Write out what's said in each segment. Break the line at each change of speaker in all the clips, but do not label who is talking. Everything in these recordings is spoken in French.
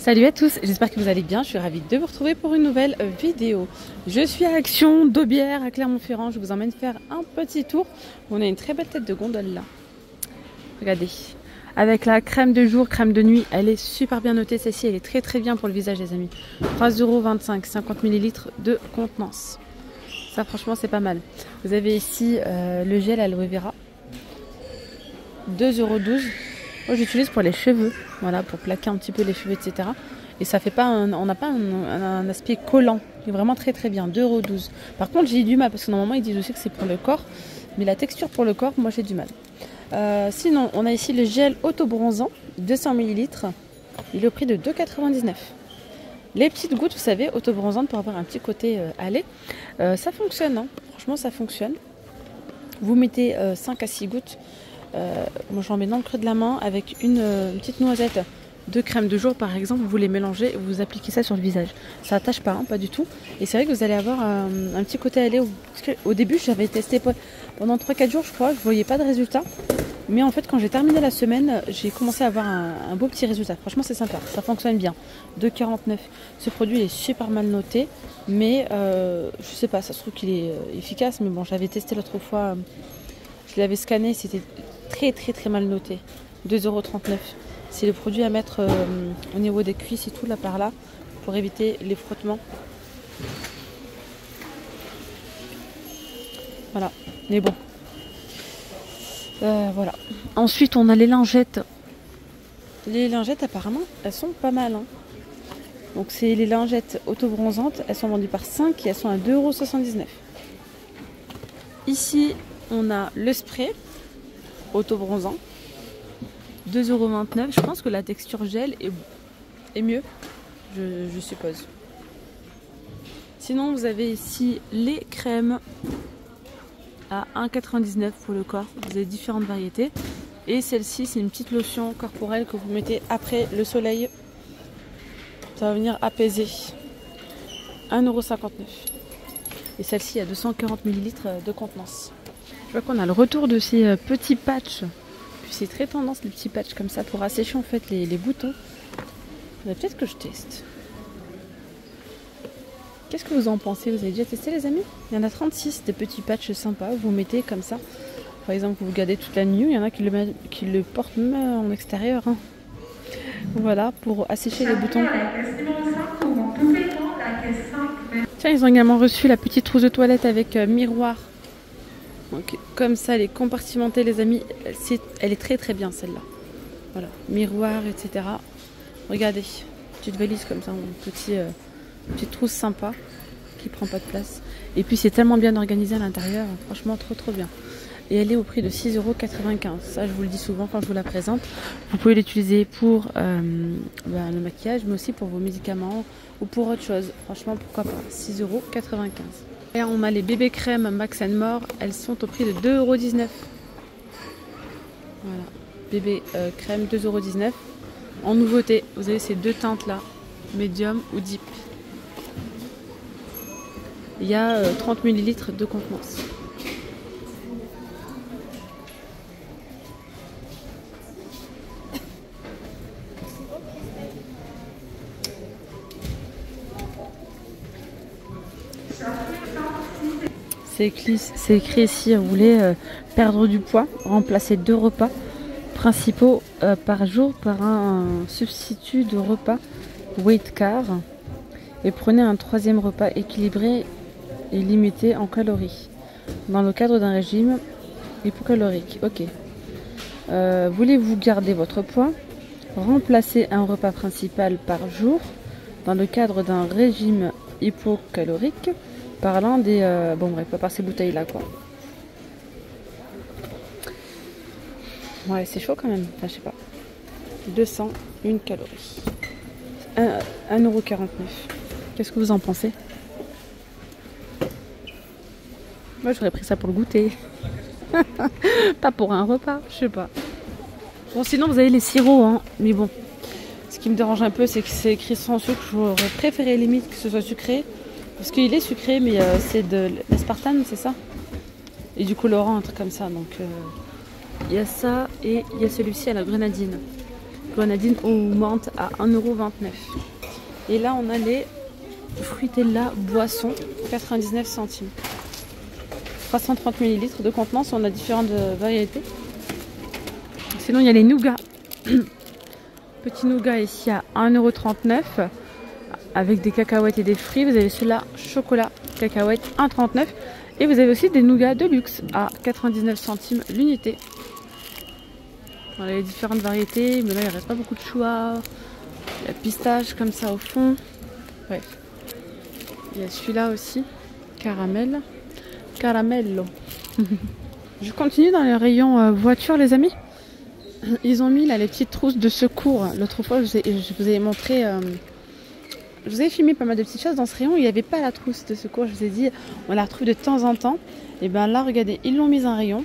Salut à tous, j'espère que vous allez bien, je suis ravie de vous retrouver pour une nouvelle vidéo. Je suis à Action d'Aubière à Clermont-Ferrand, je vous emmène faire un petit tour. On a une très belle tête de gondole là. Regardez, avec la crème de jour, crème de nuit, elle est super bien notée, celle-ci elle est très bien pour le visage les amis. 3,25 €, 50 ml de contenance. Ça franchement c'est pas mal. Vous avez ici le gel aloe vera, 2,12 €. Moi j'utilise pour les cheveux, voilà, pour plaquer un petit peu les cheveux, etc. Et ça fait pas on n'a pas un aspect collant, c'est vraiment très bien, 2,12 €. Par contre j'ai du mal, parce que normalement ils disent aussi que c'est pour le corps, mais la texture pour le corps, moi j'ai du mal. Sinon on a ici le gel auto-bronzant, 200 ml, il est au prix de 2,99 €. Les petites gouttes, vous savez, auto-bronzantes pour avoir un petit côté allé, ça fonctionne, hein. Franchement ça fonctionne. Vous mettez 5 à 6 gouttes. Moi j'en mets dans le creux de la main avec une petite noisette de crème de jour par exemple, vous les mélangez et vous appliquez ça sur le visage. Ça attache pas, hein, pas du tout. Et c'est vrai que vous allez avoir un petit côté allé. Au début j'avais testé pendant 3-4 jours je crois, je voyais pas de résultat. Mais en fait quand j'ai terminé la semaine, j'ai commencé à avoir un beau petit résultat. Franchement c'est sympa, ça fonctionne bien. 2,49 €. Ce produit est super mal noté. Mais je sais pas, ça se trouve qu'il est efficace. Mais bon, j'avais testé l'autre fois, je l'avais scanné, c'était très mal noté. 2,39 €. C'est le produit à mettre au niveau des cuisses et tout là par là pour éviter les frottements. Voilà, mais bon. Voilà. Ensuite on a les lingettes. Les lingettes apparemment elles sont pas mal, hein. Donc c'est les lingettes auto-bronzantes, elles sont vendues par 5 et elles sont à 2,79 €. Ici on a le spray auto-bronzant, 2,29 €. Je pense que la texture gel est mieux, je suppose. Sinon vous avez ici les crèmes à 1,99 € pour le corps. Vous avez différentes variétés. Et celle-ci c'est une petite lotion corporelle que vous mettez après le soleil. Ça va venir apaiser. 1,59 €. Et celle-ci a 240 ml de contenance. Je vois qu'on a le retour de ces petits patchs. Puis c'est très tendance les petits patchs comme ça pour assécher en fait les boutons. Peut-être que je teste. Qu'est-ce que vous en pensez? Vous avez déjà testé les amis? Il y en a 36 des petits patchs sympas. Vous mettez comme ça. Par exemple vous gardez toute la nuit. Il y en a qui le portent même en extérieur, hein. Voilà, pour assécher les boutons. Tiens, ils ont également reçu la petite trousse de toilette avec miroir. Donc, comme ça, elle est compartimentée, les amis. Elle est très bien, celle-là. Voilà, miroir, etc. Regardez, petite valise comme ça, petite trousse sympa qui prend pas de place. Et puis, c'est tellement bien organisé à l'intérieur. Franchement, trop bien. Et elle est au prix de 6,95 €. Ça, je vous le dis souvent quand je vous la présente. Vous pouvez l'utiliser pour le maquillage, mais aussi pour vos médicaments ou pour autre chose. Franchement, pourquoi pas. 6,95 €. Et on a les bébés crèmes Max & More. Elles sont au prix de 2,19 €. Voilà. Bébé crème, 2,19 €. En nouveauté, vous avez ces deux teintes là, médium ou deep. Il y a 30 ml de contenance. C'est écrit ici, vous voulez perdre du poids, remplacer 2 repas principaux par jour par un substitut de repas Weight Car et prenez un 3e repas équilibré et limité en calories dans le cadre d'un régime hypocalorique. Ok. Voulez-vous garder votre poids? Remplacer un repas principal par jour dans le cadre d'un régime hypocalorique par l'un des... bon bref, pas par ces bouteilles là quoi. Ouais, c'est chaud quand même. Enfin, je sais pas. 201 calories. 1,49 €. Qu'est-ce que vous en pensez? Moi j'aurais pris ça pour le goûter. Pas pour un repas, je sais pas. Bon, sinon vous avez les sirops, hein. Mais bon, ce qui me dérange un peu, c'est que c'est écrit sans sucre. J'aurais préféré limite que ce soit sucré. Parce qu'il est sucré, mais c'est de l'aspartame, c'est ça? Et du colorant, un truc comme ça. Donc il y a ça et il y a celui-ci à la grenadine. grenadine ou menthe à 1,29 €. Et là, on a les Fruitella boissons, 99 centimes. 330 ml de contenance, on a différentes variétés. Sinon, il y a les nougats. Petit nougat ici à 1,39 € avec des cacahuètes et des fruits. Vous avez ceux-là, chocolat, cacahuètes, 1,39 €. Et vous avez aussi des nougats de luxe à 99 centimes l'unité. Voilà les différentes variétés, mais là il ne reste pas beaucoup de choix. Il y a pistache comme ça au fond. Bref. Il y a celui-là aussi, caramel. Caramello. Je continue dans les rayons voiture les amis. Ils ont mis là les petites trousses de secours. L'autre fois je vous ai montré, je vous ai filmé pas mal de petites choses dans ce rayon. Il n'y avait pas la trousse de secours, je vous ai dit on la retrouve de temps en temps. Et bien là regardez, ils l'ont mise un rayon.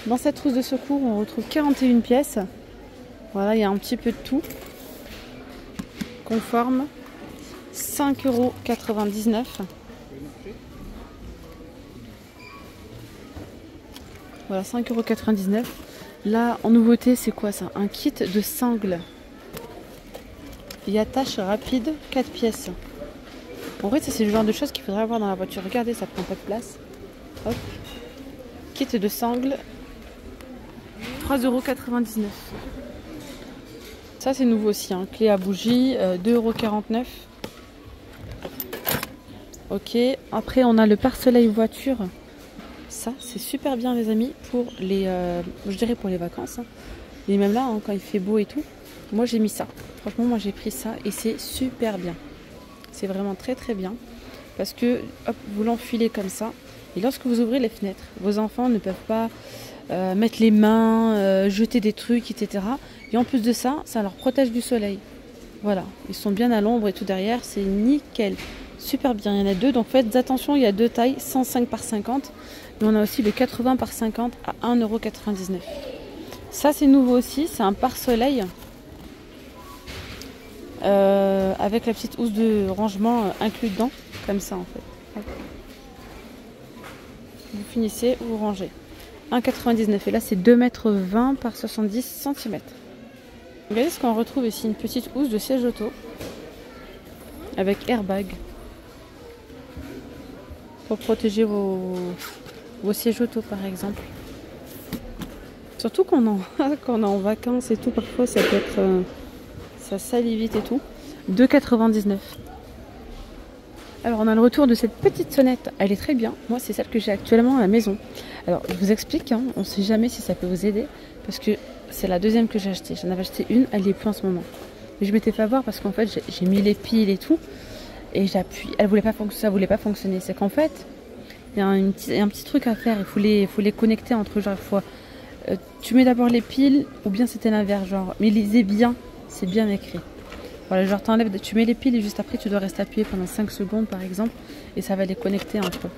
Dans cette trousse de secours on retrouve 41 pièces. Voilà, il y a un petit peu de tout. Conforme, 5,99 €. Voilà, 5,99 €. Là, en nouveauté, c'est quoi ça? Un kit de sangles. Et attache rapide, 4 pièces. En vrai, ça c'est le genre de choses qu'il faudrait avoir dans la voiture. Regardez, ça prend pas de place. Hop. Kit de sangles, 3,99 €. Ça c'est nouveau aussi, hein. Clé à bougie, 2,49 €. Ok, après on a le pare-soleil voiture. Ça c'est super bien les amis pour les, je dirais pour les vacances. Hein. Et même là, hein, quand il fait beau et tout, moi j'ai mis ça. Franchement, moi j'ai pris ça et c'est super bien. C'est vraiment très très bien parce que hop, vous l'enfilez comme ça. Et lorsque vous ouvrez les fenêtres, vos enfants ne peuvent pas mettre les mains, jeter des trucs, etc. Et en plus de ça, ça leur protège du soleil. Voilà, ils sont bien à l'ombre et tout derrière, c'est nickel. Super bien, il y en a deux, donc faites attention, il y a deux tailles, 105 par 50. Mais on a aussi le 80 par 50 à 1,99 €. Ça c'est nouveau aussi, c'est un pare-soleil. Avec la petite housse de rangement inclus dedans, comme ça en fait. Hop. Vous finissez, vous rangez. 1,99 € et là c'est 2,20 m par 70 cm. Regardez ce qu'on retrouve ici, une petite housse de siège auto avec airbag pour protéger vos sièges auto par exemple. Surtout quand on est en vacances et tout, parfois ça peut être ça salit vite et tout. 2,99 €. Alors on a le retour de cette petite sonnette, elle est très bien. Moi c'est celle que j'ai actuellement à la maison. Alors je vous explique, hein, on ne sait jamais si ça peut vous aider parce que c'est la deuxième que j'ai achetée. J'en avais acheté une, elle n'y est plus en ce moment. Mais je m'étais fait avoir parce qu'en fait j'ai mis les piles et tout et j'appuie. Ça voulait pas fonctionner. C'est qu'en fait il y a un petit truc à faire. Il faut les connecter entre eux. Genre tu mets d'abord les piles ou bien c'était l'inverse. Genre mais lisez bien, c'est bien écrit. Voilà, genre tu mets les piles et juste après tu dois rester appuyé pendant 5 secondes par exemple et ça va les connecter entre eux.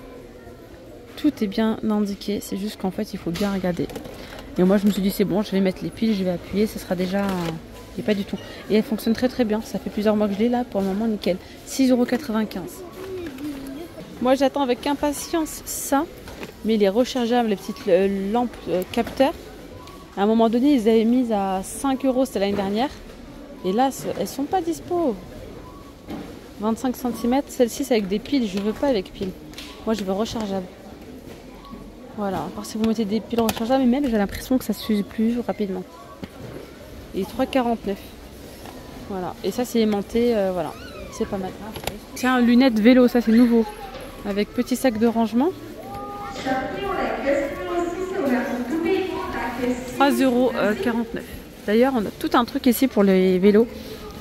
Tout est bien indiqué, c'est juste qu'en fait il faut bien regarder. Et moi je me suis dit c'est bon, je vais mettre les piles, je vais appuyer, ce sera déjà... Et pas du tout. Et elle fonctionne très très bien, ça fait plusieurs mois que je l'ai là, pour le moment nickel. 6,95 €. Moi j'attends avec impatience ça, mais les rechargeables, les petites lampes capteurs, à un moment donné ils avaient mis à 5 €, c'était l'année dernière. Et là, elles sont pas dispo. 25 cm, celle-ci c'est avec des piles, je veux pas avec piles. Moi je veux rechargeable. Voilà, à part si vous mettez des piles rechargeables, mais même j'ai l'impression que ça s'use plus rapidement. Et 3,49 €. Voilà, et ça c'est aimanté, voilà, c'est pas mal. Tiens, lunettes vélo, ça c'est nouveau. Avec petit sac de rangement. 3,49 €. D'ailleurs, on a tout un truc ici pour les vélos.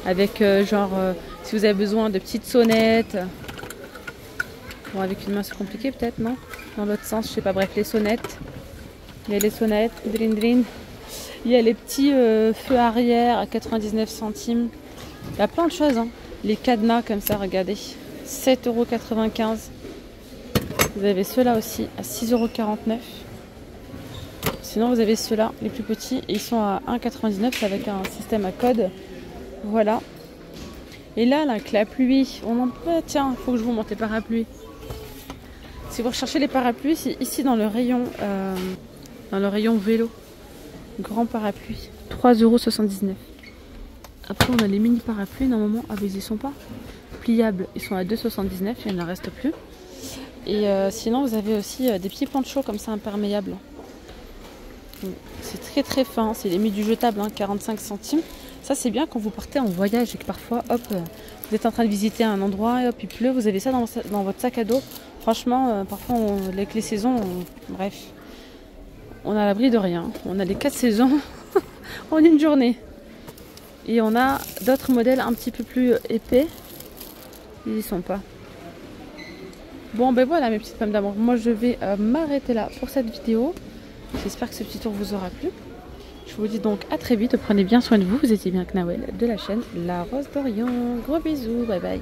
Avec si vous avez besoin de petites sonnettes. Bon, avec une main c'est compliqué peut-être, non? Dans l'autre sens, je sais pas. Bref, les sonnettes. Il y a les sonnettes, drin drin. Il y a les petits feux arrière à 99 centimes. Il y a plein de choses, hein. Les cadenas comme ça, regardez. 7,95 €. Vous avez ceux-là aussi à 6,49 €. Sinon vous avez ceux-là, les plus petits, et ils sont à 1,99 € avec un système à code. Voilà. Et là, avec la pluie, on en peut... Tiens, il faut que je vous montre les parapluies. Si vous recherchez les parapluies, c'est ici dans le rayon vélo. Grand parapluie. 3,79 €. Après, on a les mini parapluies. Normalement, ah, mais ils y sont pas pliables. Ils sont à 2,79. Il ne reste plus. Et sinon, vous avez aussi des petits ponchos comme ça imperméables. C'est très très fin. C'est les mis du jetable, hein, 45 centimes. Ça, c'est bien quand vous partez en voyage et que parfois, hop, vous êtes en train de visiter un endroit et hop, il pleut. Vous avez ça dans votre sac à dos. Franchement, parfois, avec les saisons, bref, on a l'abri de rien. On a les 4 saisons en une journée. Et on a d'autres modèles un petit peu plus épais. Ils y sont pas. Bon, ben voilà mes petites femmes d'amour. Moi, je vais m'arrêter là pour cette vidéo. J'espère que ce petit tour vous aura plu. Je vous dis donc à très vite. Prenez bien soin de vous. Vous étiez bien avec Nawel de la chaîne La Rose d'Orient. Gros bisous. Bye bye.